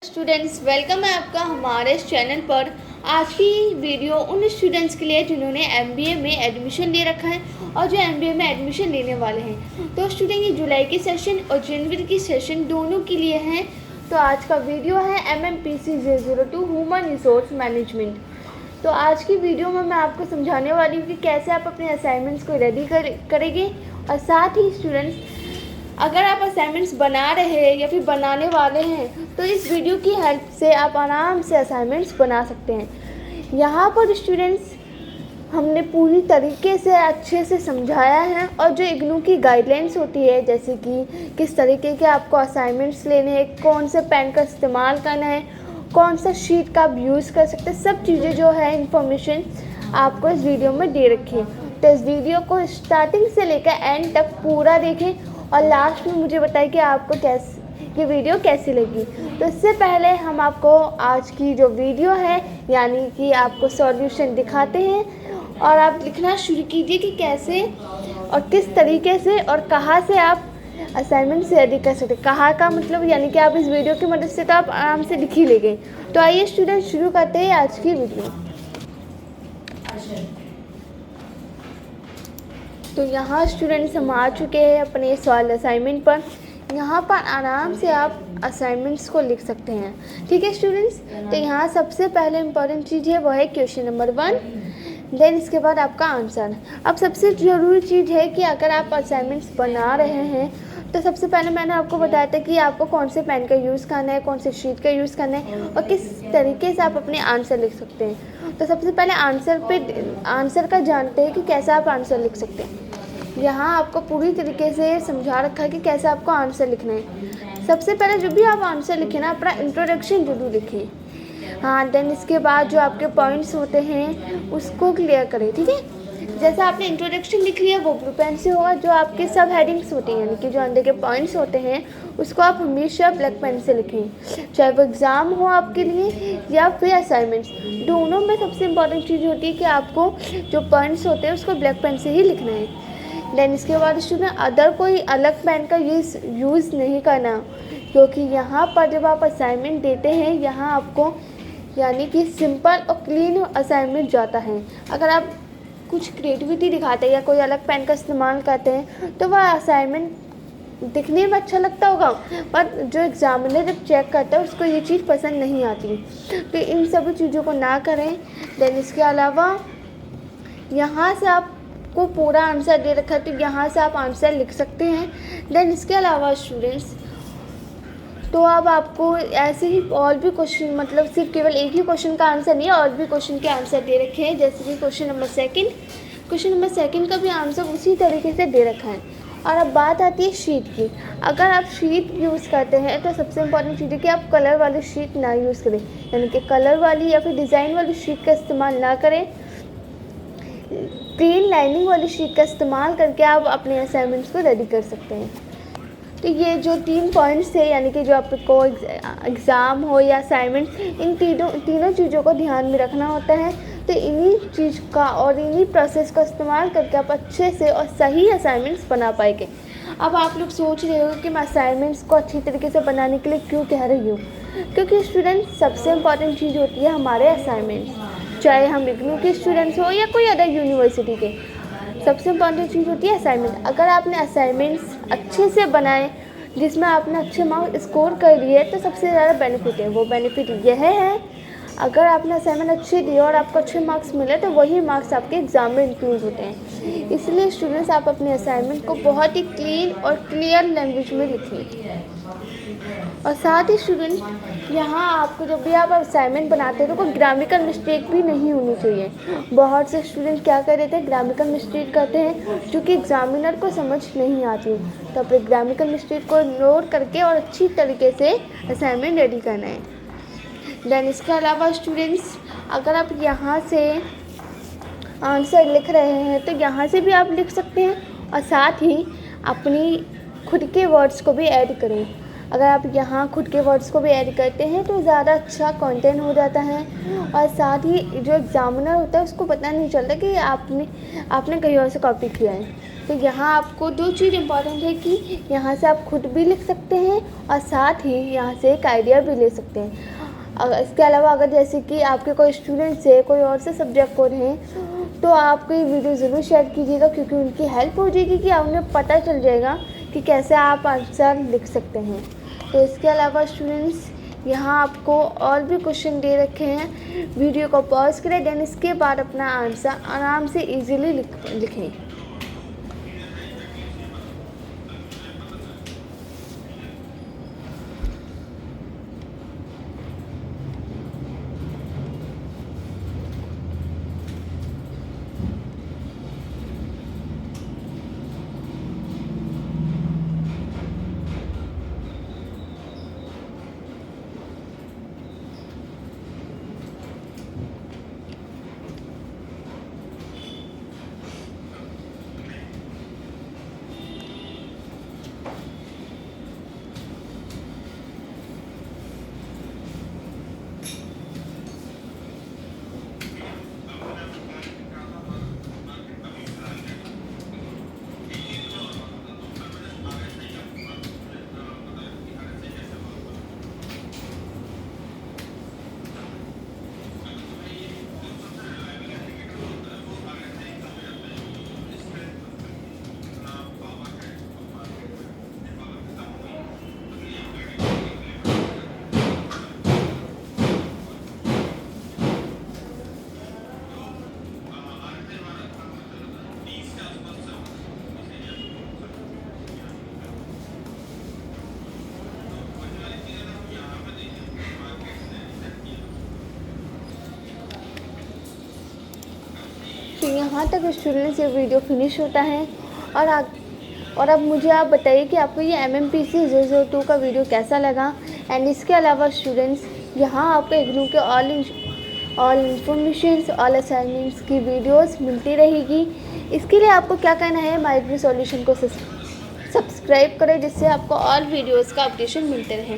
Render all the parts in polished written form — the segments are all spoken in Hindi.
स्टूडेंट्स, वेलकम है आपका हमारे इस चैनल पर। आज की वीडियो उन स्टूडेंट्स के लिए जिन्होंने एमबीए में एडमिशन ले रखा है और जो एमबीए में एडमिशन लेने वाले हैं। तो स्टूडेंट, ये जुलाई की सेशन और जनवरी की सेशन दोनों के लिए हैं। तो आज का वीडियो है MMPC 002 ह्यूमन रिसोर्स मैनेजमेंट। तो आज की वीडियो में मैं आपको समझाने वाली हूँ कि कैसे आप अपने असाइनमेंट्स को रेडी करेंगे। और साथ ही स्टूडेंट्स, अगर आप असाइनमेंट्स बना रहे हैं या फिर बनाने वाले हैं तो इस वीडियो की हेल्प से आप आराम से असाइनमेंट्स बना सकते हैं। यहाँ पर स्टूडेंट्स हमने पूरी तरीके से अच्छे से समझाया है, और जो इग्नू की गाइडलाइंस होती है, जैसे कि किस तरीके के आपको असाइनमेंट्स लेने हैं, कौन से पेन का इस्तेमाल करना है, कौन सा शीट का आप यूज़ कर सकते हैं, सब चीज़ें जो है इन्फॉर्मेशन आपको इस वीडियो में दे रखी है। तो इस वीडियो को स्टार्टिंग से लेकर एंड तक पूरा देखें और लास्ट में मुझे बताएं कि आपको ये वीडियो कैसी लगी। तो इससे पहले हम आपको आज की जो वीडियो है यानी कि आपको सॉल्यूशन दिखाते हैं, और आप लिखना शुरू कीजिए कि कैसे और किस तरीके से और कहाँ से आप असाइनमेंट से रेडी कर सकते हैं। कहाँ का मतलब यानी कि आप इस वीडियो की मदद से तो आप आराम से लिख ही लेंगे। तो आइए स्टूडेंट, शुरू करते हैं आज की वीडियो। तो यहाँ स्टूडेंट्स हम आ चुके हैं अपने सवाल असाइनमेंट पर। यहाँ पर आराम से आप असाइनमेंट्स को लिख सकते हैं। ठीक है स्टूडेंट्स, तो यहाँ सबसे पहले इम्पॉर्टेंट चीज़ है वो है क्वेश्चन नंबर 1, देन इसके बाद आपका आंसर। अब सबसे ज़रूरी चीज़ है कि अगर आप असाइनमेंट्स बना रहे हैं तो सबसे पहले मैंने आपको बताया था कि आपको कौन से पेन का यूज़ करना है, कौन से शीट का यूज़ करना है और किस तरीके से आप अपने आंसर लिख सकते हैं। तो सबसे पहले आंसर का जानते हैं कि कैसे आप आंसर लिख सकते हैं। यहाँ आपको पूरी तरीके से समझा रखा है कि कैसे आपको आंसर लिखना है। सबसे पहले जब भी आप आंसर लिखें ना, अपना इंट्रोडक्शन जरूर लिखें। हाँ, देन इसके बाद जो आपके पॉइंट्स होते हैं उसको क्लियर करें। ठीक है, जैसा आपने इंट्रोडक्शन लिख लिया वो ब्लू पेन से होगा। जो आपके सब हेडिंग्स होती हैं यानी कि जो अंदर के पॉइंट्स होते हैं उसको आप हमेशा ब्लैक पेन से लिखें, चाहे वो एग्ज़ाम हो आपके लिए या फिर असाइनमेंट्स। दोनों में सबसे इम्पॉर्टेंट चीज़ होती है कि आपको जो पॉइंट्स होते हैं उसको ब्लैक पेन से ही लिखना है। देन इसके बाद स्टूडेंट अदर कोई अलग पेन का यूज़ नहीं करना, क्योंकि यहाँ पर जब आप असाइनमेंट देते हैं यहाँ आपको यानी कि सिंपल और क्लीन असाइनमेंट जाता है। अगर आप कुछ क्रिएटिविटी दिखाते हैं या कोई अलग पेन का इस्तेमाल करते हैं तो वह असाइनमेंट दिखने में अच्छा लगता होगा, पर जो एग्ज़ामिनर जब चेक करता है उसको ये चीज़ पसंद नहीं आती। तो इन सभी चीज़ों को ना करें। देन इसके अलावा यहाँ से आप को पूरा आंसर दे रखा है तो यहाँ से आप आंसर लिख सकते हैं। देन इसके अलावा स्टूडेंट्स, तो अब आपको ऐसे ही और भी क्वेश्चन, मतलब सिर्फ केवल एक ही क्वेश्चन का आंसर नहीं है, और भी क्वेश्चन के आंसर दे रखे हैं। जैसे कि क्वेश्चन नंबर सेकंड का भी आंसर उसी तरीके से दे रखा है। और अब बात आती है शीट की। अगर आप शीट यूज़ करते हैं तो सबसे इम्पॉर्टेंट चीज़ है कि आप कलर वाली शीट ना यूज़ करें, यानी कि कलर वाली या फिर डिज़ाइन वाली शीट का इस्तेमाल ना करें। प्लेन लाइनिंग वाली शीट का इस्तेमाल करके आप अपने असाइनमेंट्स को रेडी कर सकते हैं। तो ये जो 3 पॉइंट्स है यानी कि जो आपको एग्ज़ाम हो या असाइनमेंट, इन तीनों चीज़ों को ध्यान में रखना होता है। तो इन्हीं चीज़ का और इन्हीं प्रोसेस का इस्तेमाल करके आप अच्छे से और सही असाइनमेंट्स बना पाएंगे। अब आप लोग सोच रहे हो कि मैं असाइनमेंट्स को अच्छी तरीके से बनाने के लिए क्यों कह रही हूँ, क्योंकि स्टूडेंट सबसे इम्पॉर्टेंट चीज़ होती है हमारे असाइनमेंट्स। चाहे हम इग्नू के स्टूडेंट्स हो या कोई अदर यूनिवर्सिटी के, सबसे इम्पॉर्टेंट चीज़ होती है असाइनमेंट। अगर आपने असाइनमेंट्स अच्छे से बनाए जिसमें आपने अच्छे मार्क्स स्कोर कर लिए तो सबसे ज़्यादा बेनिफिट है। वो बेनिफिट यह है, अगर आपने असाइनमेंट अच्छे दिए और आपको अच्छे मार्क्स मिले तो वही मार्क्स आपके एग्ज़ाम में इंक्लूड होते हैं। इसलिए स्टूडेंट्स आप अपने असाइनमेंट को बहुत ही क्लीन और क्लियर लैंग्वेज में लिखें। और साथ ही स्टूडेंट यहाँ आपको जब भी आप असाइनमेंट बनाते हैं तो कोई ग्रामेटिकल मिस्टेक भी नहीं होनी चाहिए। बहुत से स्टूडेंट क्या कर देते हैं, ग्रामेटिकल मिस्टेक करते हैं जो कि एग्ज़ामिनर को समझ नहीं आती। तो अपने ग्रामेटिकल मिस्टेक को नोट करके और अच्छी तरीके से असाइनमेंट रेडी करना है। देन इसके अलावा स्टूडेंट्स, अगर आप यहाँ से आंसर लिख रहे हैं तो यहाँ से भी आप लिख सकते हैं, और साथ ही अपनी खुद के वर्ड्स को भी ऐड करें। अगर आप यहाँ खुद के वर्ड्स को भी ऐड करते हैं तो ज़्यादा अच्छा कंटेंट हो जाता है, और साथ ही जो एग्जामिनर होता है उसको पता नहीं चलता कि आपने कहीं और से कॉपी किया है। तो यहाँ आपको दो चीज़ इम्पॉर्टेंट है कि यहाँ से आप खुद भी लिख सकते हैं और साथ ही यहाँ से एक आइडिया भी ले सकते हैं। इसके अलावा अगर जैसे कि आपके कोई स्टूडेंट्स है, कोई और से सब्जेक्ट को हैं, तो आप ये वीडियो ज़रूर शेयर कीजिएगा, क्योंकि उनकी हेल्प हो जाएगी कि उन्हें पता चल जाएगा कि कैसे आप आंसर लिख सकते हैं। तो इसके अलावा स्टूडेंट्स यहाँ आपको और भी क्वेश्चन दे रखे हैं। वीडियो को पॉज करें, देन इसके बाद अपना आंसर आराम से ईजिली लिखें। तो यहाँ तक स्टूडेंट्स ये वीडियो फिनिश होता है। और अब मुझे आप बताइए कि आपको ये MMPC 002 का वीडियो कैसा लगा। एंड इसके अलावा स्टूडेंट्स यहाँ आपको इग्नू के ऑल इन्फॉर्मेशंस, ऑल असाइनमेंट्स की वीडियोस मिलती रहेगी। इसके लिए आपको क्या करना है, माय इग्नू सॉल्यूशन को सब्सक्राइब करें, जिससे आपको ऑल वीडियोस का अपडेशन मिलते रहे।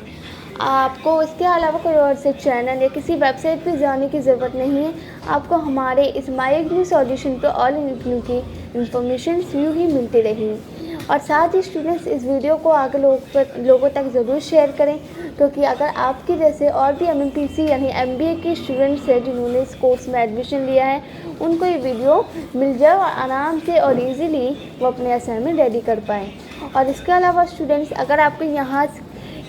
आपको इसके अलावा कोई और से चैनल या किसी वेबसाइट पे जाने की ज़रूरत नहीं है। आपको हमारे इस माय इग्नू सॉल्यूशन पे ऑल इग्नू की इंफॉर्मेशन यूँ ही मिलती रहेगी। और साथ ही स्टूडेंट्स इस वीडियो को आगे लोगों तक ज़रूर शेयर करें, क्योंकि अगर आपके जैसे और भी MMPC यानी MBA के स्टूडेंट्स हैं जिन्होंने इस कोर्स में एडमिशन लिया है, उनको ये वीडियो मिल जाए और आराम से और इजीली वो अपने असाइनमेंट रेडी कर पाएँ। और इसके अलावा स्टूडेंट्स अगर आपको यहाँ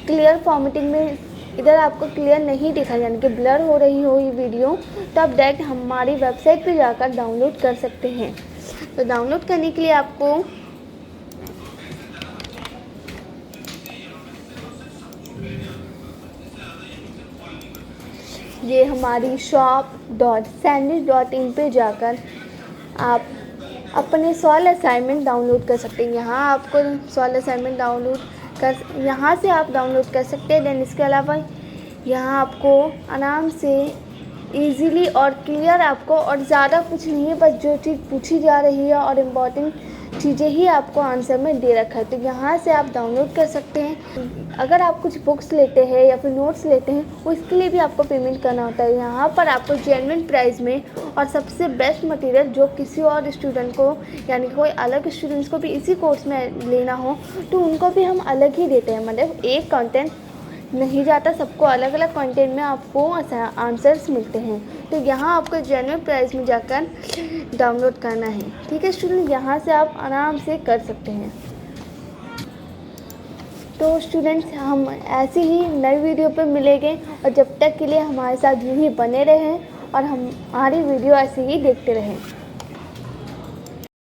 क्लियर फॉर्मेटिंग में इधर आपको क्लियर नहीं दिखा, यानी कि ब्लर हो रही हो ये वीडियो, तो आप डायरेक्ट हमारी वेबसाइट पे जाकर डाउनलोड कर सकते हैं। तो डाउनलोड करने के लिए आपको ये हमारी shop.sandwich.in पे जाकर आप अपने सॉल्व असाइनमेंट डाउनलोड कर सकते हैं। यहाँ आपको सॉल्व असाइनमेंट यहाँ से आप डाउनलोड कर सकते हैं। देन इसके अलावा यहाँ आपको आराम से इजीली और क्लियर आपको और ज़्यादा कुछ नहीं है, बस जो चीज़ पूछी जा रही है और इम्पॉर्टेंट चीज़ें ही आपको आंसर में दे रखा है, तो यहाँ से आप डाउनलोड कर सकते हैं। अगर आप कुछ बुक्स लेते हैं या फिर नोट्स लेते हैं, उसके लिए भी आपको पेमेंट करना होता है। यहाँ पर आपको जेन्युइन प्राइस में और सबसे बेस्ट मटेरियल जो किसी और स्टूडेंट को यानी कोई अलग स्टूडेंट्स को भी इसी कोर्स में लेना हो तो उनको भी हम अलग ही देते हैं। मतलब एक कंटेंट नहीं जाता, सबको अलग अलग कंटेंट में आपको आंसर्स मिलते हैं। तो यहाँ आपको जेन्युइन प्राइस में जाकर डाउनलोड करना है। ठीक है स्टूडेंट, यहाँ से आप आराम से कर सकते हैं। तो स्टूडेंट्स हम ऐसे ही नई वीडियो पे मिलेंगे, और जब तक के लिए हमारे साथ यूँ ही बने रहें और हमारी वीडियो ऐसे ही देखते रहें।